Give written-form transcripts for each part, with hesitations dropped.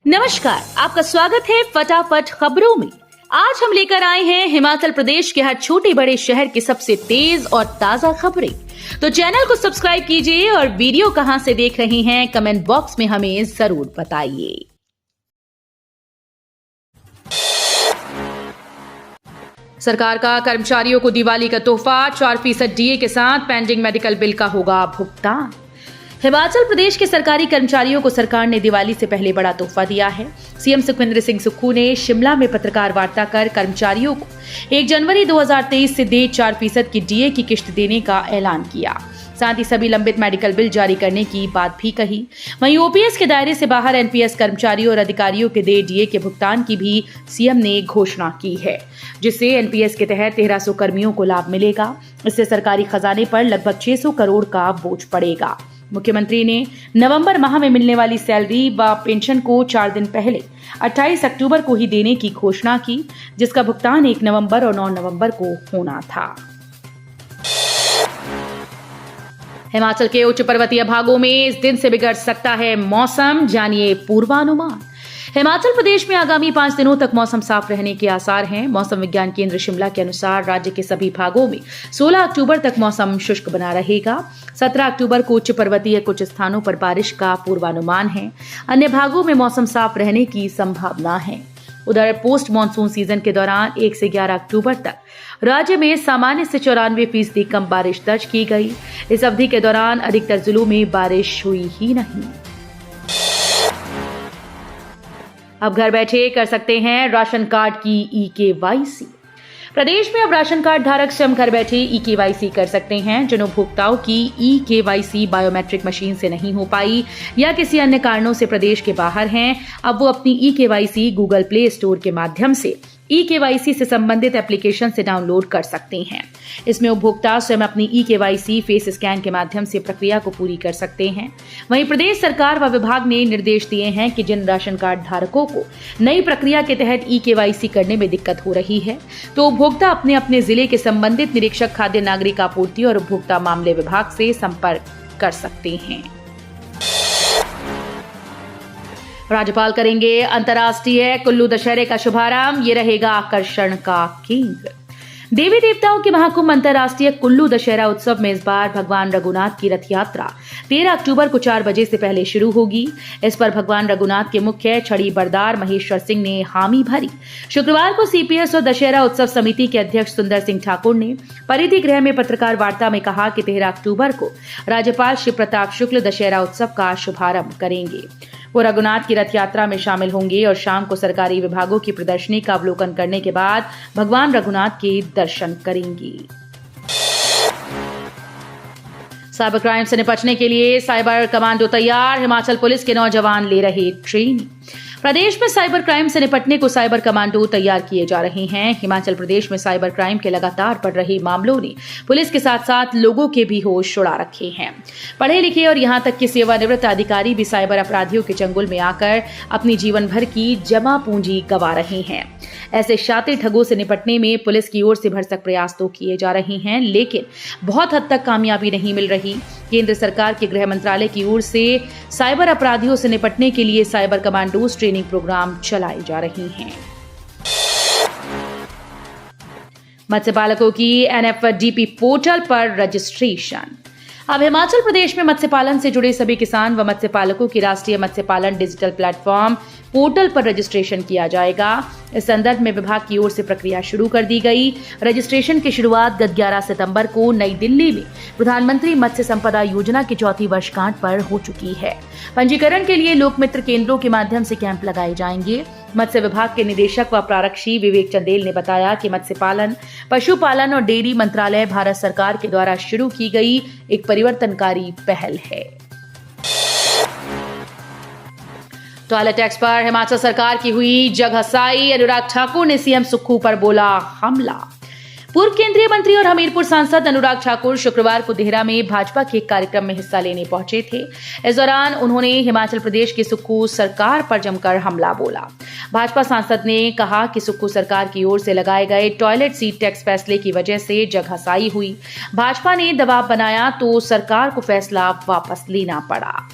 नमस्कार, आपका स्वागत है फटाफट खबरों में। आज हम लेकर आए हैं हिमाचल प्रदेश के हर छोटे बड़े शहर की सबसे तेज और ताजा खबरें। तो चैनल को सब्सक्राइब कीजिए और वीडियो कहां से देख रहे हैं कमेंट बॉक्स में हमें जरूर बताइए। सरकार का कर्मचारियों को दिवाली का तोहफा, 4% डीए के साथ पेंडिंग मेडिकल बिल का होगा भुगतान। हिमाचल प्रदेश के सरकारी कर्मचारियों को सरकार ने दिवाली से पहले बड़ा तोहफा दिया है। सीएम सुखविंदर सिंह सुक्खू ने शिमला में पत्रकार वार्ता कर कर्मचारियों को 1 जनवरी 2023 से दे 4% की डीए की किश्त देने का ऐलान किया। साथ ही सभी लंबित मेडिकल बिल जारी करने की बात भी कही। वहीं ओपीएस के दायरे से बाहर एनपीएस कर्मचारियों और अधिकारियों के दे डीए के भुगतान की भी सीएम ने घोषणा की है, जिससे एनपीएस के तहत 1300 कर्मियों को लाभ मिलेगा। इससे सरकारी खजाने पर लगभग 600 करोड़ का बोझ पड़ेगा। मुख्यमंत्री ने नवंबर माह में मिलने वाली सैलरी व पेंशन को 4 दिन पहले 28 अक्टूबर को ही देने की घोषणा की, जिसका भुगतान 1 नवंबर और 9 नवंबर को होना था। हिमाचल के उच्च पर्वतीय भागों में इस दिन से बिगड़ सकता है मौसम, जानिए पूर्वानुमान। हिमाचल प्रदेश में आगामी 5 दिनों तक मौसम साफ रहने के आसार हैं। मौसम विज्ञान केंद्र शिमला के अनुसार राज्य के सभी भागों में 16 अक्टूबर तक मौसम शुष्क बना रहेगा। 17 अक्टूबर को उच्च पर्वतीय कुछ स्थानों पर बारिश का पूर्वानुमान है। अन्य भागों में मौसम साफ रहने की संभावना है। उधर पोस्ट मानसून सीजन के दौरान 1 से 11 अक्टूबर तक राज्य में सामान्य से 94% कम बारिश दर्ज की गई। इस अवधि के दौरान अधिकतर जिलों में बारिश हुई ही नहीं। अब घर बैठे कर सकते हैं राशन कार्ड की ई-केवाईसी। प्रदेश में अब राशन कार्ड धारक स्वयं घर बैठे ई-केवाईसी कर सकते हैं। जिन उपभोक्ताओं की ई-केवाईसी बायोमेट्रिक मशीन से नहीं हो पाई या किसी अन्य कारणों से प्रदेश के बाहर हैं, अब वो अपनी ई-केवाईसी गूगल प्ले स्टोर के माध्यम से ई-केवाईसी से संबंधित एप्लीकेशन से डाउनलोड कर सकते हैं। इसमें उपभोक्ता स्वयं अपनी ई-केवाईसी फेस स्कैन के माध्यम से प्रक्रिया को पूरी कर सकते हैं। वहीं प्रदेश सरकार व विभाग ने निर्देश दिए हैं कि जिन राशन कार्ड धारकों को नई प्रक्रिया के तहत ई-केवाईसी करने में दिक्कत हो रही है, तो उपभोक्ता अपने अपने जिले के संबंधित निरीक्षक खाद्य नागरिक आपूर्ति और उपभोक्ता मामले विभाग से संपर्क कर सकते हैं। राज्यपाल करेंगे अंतर्राष्ट्रीय कुल्लू दशहरे का शुभारंभ, ये रहेगा आकर्षण का केंद्र। देवी देवताओं के महाकुंभ अंतर्राष्ट्रीय कुल्लू दशहरा उत्सव में इस बार भगवान रघुनाथ की रथ यात्रा 13 अक्टूबर को 4 बजे से पहले शुरू होगी। इस पर भगवान रघुनाथ के मुख्य छड़ी बरदार महेश्वर सिंह ने हामी भरी। शुक्रवार को सीपीएस और दशहरा उत्सव समिति के अध्यक्ष सुंदर सिंह ठाकुर ने परिधि गृह में पत्रकार वार्ता में कहा कि 13 अक्टूबर को राज्यपाल शिव प्रताप शुक्ल दशहरा उत्सव का शुभारंभ करेंगे। वो रघुनाथ की रथ यात्रा में शामिल होंगे और शाम को सरकारी विभागों की प्रदर्शनी का अवलोकन करने के बाद भगवान रघुनाथ के दर्शन करेंगे। साइबर क्राइम से निपटने के लिए साइबर कमांडो तैयार, हिमाचल पुलिस के नौजवान ले रहे ट्रेनिंग। प्रदेश में साइबर क्राइम से निपटने को साइबर कमांडो तैयार किए जा रहे हैं। हिमाचल प्रदेश में साइबर क्राइम के लगातार बढ़ रहे मामलों ने पुलिस के साथ साथ लोगों के भी होश उड़ा रखे हैं। पढ़े लिखे और यहां तक कि सेवानिवृत्त अधिकारी भी साइबर अपराधियों के चंगुल में आकर अपनी जीवन भर की जमा पूंजी गंवा रहे हैं। ऐसे शातिर ठगों से निपटने में पुलिस की ओर से भरसक प्रयास तो किए जा रहे हैं, लेकिन बहुत हद तक कामयाबी नहीं मिल रही। केंद्र सरकार के गृह मंत्रालय की ओर से साइबर अपराधियों से निपटने के लिए साइबर कमांडोज ट्रेनिंग प्रोग्राम चलाए जा रहे हैं। मत्स्य पालकों की एनएफडीपी पोर्टल पर रजिस्ट्रेशन। अब हिमाचल प्रदेश में मत्स्य पालन से जुड़े सभी किसान व मत्स्य पालकों की राष्ट्रीय मत्स्य पालन डिजिटल प्लेटफॉर्म पोर्टल पर रजिस्ट्रेशन किया जाएगा। इस संदर्भ में विभाग की ओर से प्रक्रिया शुरू कर दी गई। रजिस्ट्रेशन की शुरुआत गत 11 सितंबर को नई दिल्ली में प्रधानमंत्री मत्स्य संपदा योजना की 4वीं वर्षगांठ पर हो चुकी है। पंजीकरण के लिए लोकमित्र केंद्रों के माध्यम से कैंप लगाए जाएंगे। मत्स्य विभाग के निदेशक व प्रारक्षी विवेक चंदेल ने बताया कि मत्स्य पालन, पशुपालन और डेयरी मंत्रालय भारत सरकार के द्वारा शुरू की गई एक परिवर्तनकारी पहल है। टॉयलेट टैक्स पर हिमाचल सरकार की हुई जगहसाई, अनुराग ठाकुर ने सीएम सुक्खू पर बोला हमला। पूर्व केंद्रीय मंत्री और हमीरपुर सांसद अनुराग ठाकुर शुक्रवार को देहरा में भाजपा के एक कार्यक्रम में हिस्सा लेने पहुंचे थे। इस दौरान उन्होंने हिमाचल प्रदेश की सुक्खू सरकार पर जमकर हमला बोला। भाजपा सांसद ने कहा कि सुक्खू सरकार की ओर से लगाए गए टॉयलेट सीट टैक्स फैसले की वजह से जगहसाई हुई। भाजपा ने दबाव बनाया तो सरकार को फैसला वापस लेना पड़ा।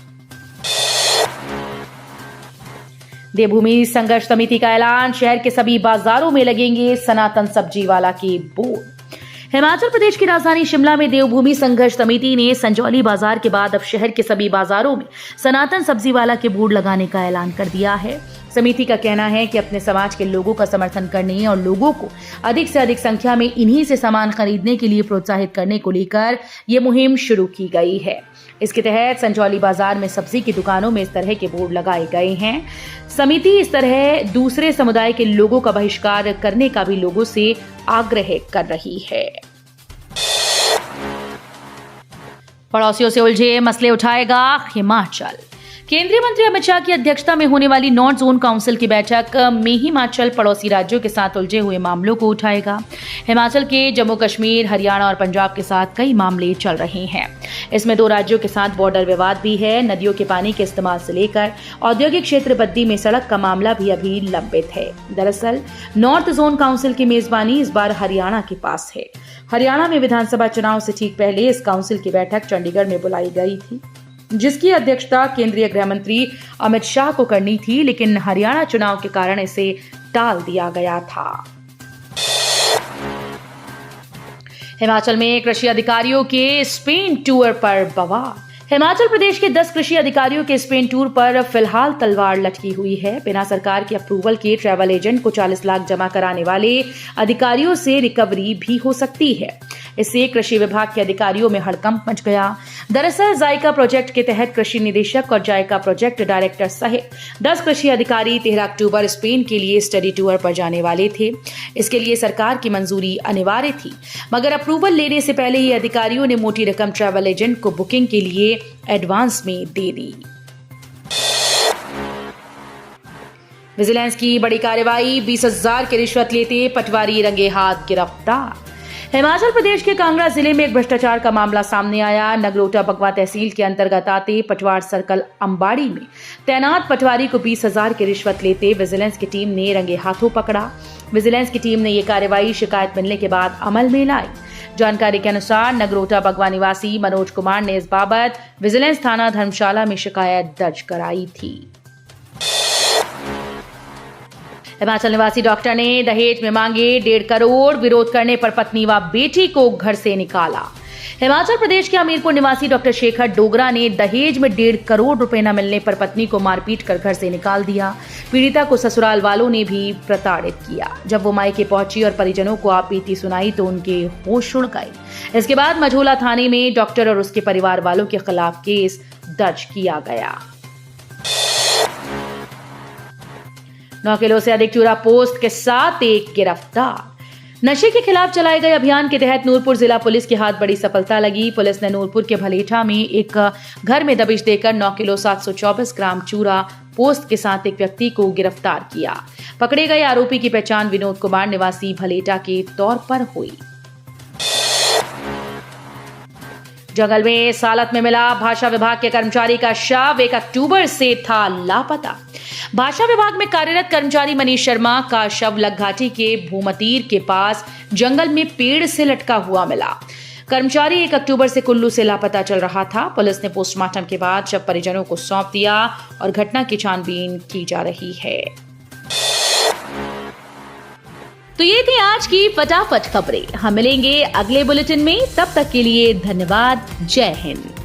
देवभूमि संघर्ष समिति का ऐलान, शहर के सभी बाजारों में लगेंगे सनातन सब्जी वाला के बोर्ड। हिमाचल प्रदेश की राजधानी शिमला में देवभूमि संघर्ष समिति ने संजौली बाजार के बाद अब शहर के सभी बाजारों में सनातन सब्जी वाला के बोर्ड लगाने का ऐलान कर दिया है। समिति का कहना है कि अपने समाज के लोगों का समर्थन करने और लोगों को अधिक से अधिक संख्या में इन्हीं से सामान खरीदने के लिए प्रोत्साहित करने को लेकर ये मुहिम शुरू की गई है। इसके तहत संजौली बाजार में सब्जी की दुकानों में इस तरह के बोर्ड लगाए गए हैं। समिति इस तरह दूसरे समुदाय के लोगों का बहिष्कार करने का भी लोगों से आग्रह कर रही है। पड़ोसियों से उलझे मसले उठाएगा हिमाचल। केंद्रीय मंत्री अमित शाह की अध्यक्षता में होने वाली नॉर्थ जोन काउंसिल की बैठक में हिमाचल पड़ोसी राज्यों के साथ उलझे हुए मामलों को उठाएगा। हिमाचल के जम्मू कश्मीर, हरियाणा और पंजाब के साथ कई मामले चल रहे हैं। इसमें 2 राज्यों के साथ बॉर्डर विवाद भी है। नदियों के पानी के इस्तेमाल से लेकर औद्योगिक क्षेत्र बद्दी में सड़क का मामला भी अभी लंबित है। दरअसल नॉर्थ जोन काउंसिल की मेजबानी इस बार हरियाणा के पास है। हरियाणा में विधानसभा चुनाव से ठीक पहले इस काउंसिल की बैठक चंडीगढ़ में बुलाई गई थी, जिसकी अध्यक्षता केंद्रीय गृह मंत्री अमित शाह को करनी थी, लेकिन हरियाणा चुनाव के कारण इसे टाल दिया गया था। हिमाचल में कृषि अधिकारियों के स्पेन टूर पर बवाल। हिमाचल प्रदेश के 10 कृषि अधिकारियों के स्पेन टूर पर फिलहाल तलवार लटकी हुई है। बिना सरकार के अप्रूवल के ट्रैवल एजेंट को 40 लाख जमा कराने वाले अधिकारियों से रिकवरी भी हो सकती है। इससे कृषि विभाग के अधिकारियों में हड़कंप मच गया। दरअसल जायका प्रोजेक्ट के तहत कृषि निदेशक और जायका प्रोजेक्ट डायरेक्टर सहित 10 कृषि अधिकारी 13 अक्टूबर स्पेन के लिए स्टडी टूर पर जाने वाले थे। इसके लिए सरकार की मंजूरी अनिवार्य थी, मगर अप्रूवल लेने से पहले ही अधिकारियों ने मोटी रकम ट्रैवल एजेंट को बुकिंग के लिए एडवांस में दे दी। विजिलेंस की बड़ी कार्रवाई, 20,000 की रिश्वत लेते पटवारी रंगे हाथ गिरफ्तार। हिमाचल प्रदेश के कांगड़ा जिले में एक भ्रष्टाचार का मामला सामने आया। नगरोटा बगवा तहसील के अंतर्गत आते पटवार सर्कल अंबाड़ी में तैनात पटवारी को 20,000 की रिश्वत लेते विजिलेंस की टीम ने रंगे हाथों पकड़ा। विजिलेंस की टीम ने ये कार्रवाई शिकायत मिलने के बाद अमल में लाई। जानकारी के अनुसार नगरोटा बगवा निवासी मनोज कुमार ने इस बाबत विजिलेंस थाना धर्मशाला में शिकायत दर्ज कराई थी। हिमाचल निवासी डॉक्टर ने दहेज में मांगे 1.5 करोड़, विरोध करने पर पत्नी व बेटी को घर से निकाला। हिमाचल प्रदेश के हमीरपुर निवासी डॉक्टर शेखर डोगरा ने दहेज में 1.5 करोड़ रुपए न मिलने पर पत्नी को मारपीट कर घर से निकाल दिया। पीड़िता को ससुराल वालों ने भी प्रताड़ित किया। जब वो मायके पहुंची और परिजनों को आप बीती सुनाई तो उनके होश उड़ गए। इसके बाद मझोला थाने में डॉक्टर और उसके परिवार वालों के खिलाफ केस दर्ज किया गया। 9 किलो से अधिक चूरा पोस्ट के साथ एक गिरफ्तार। नशे के खिलाफ चलाए गए अभियान के तहत नूरपुर जिला पुलिस के हाथ बड़ी सफलता लगी। पुलिस ने नूरपुर के भलेठा में एक घर में दबिश देकर 9 किलो 724 ग्राम चूरा पोस्ट के साथ एक व्यक्ति को गिरफ्तार किया। पकड़े गए आरोपी की पहचान विनोद कुमार निवासी भलेठा के तौर पर हुई। जंगल में सालत में मिला भाषा विभाग के कर्मचारी का शव, 1 अक्टूबर से था लापता। भाषा विभाग में कार्यरत कर्मचारी मनीष शर्मा का शव लगघाटी के भूमतीर के पास जंगल में पेड़ से लटका हुआ मिला। कर्मचारी 1 अक्टूबर से कुल्लू से लापता चल रहा था। पुलिस ने पोस्टमार्टम के बाद शव परिजनों को सौंप दिया और घटना की छानबीन की जा रही है। तो ये थी आज की फटाफट खबरें। हम मिलेंगे अगले बुलेटिन में, तब तक के लिए धन्यवाद। जय हिंद।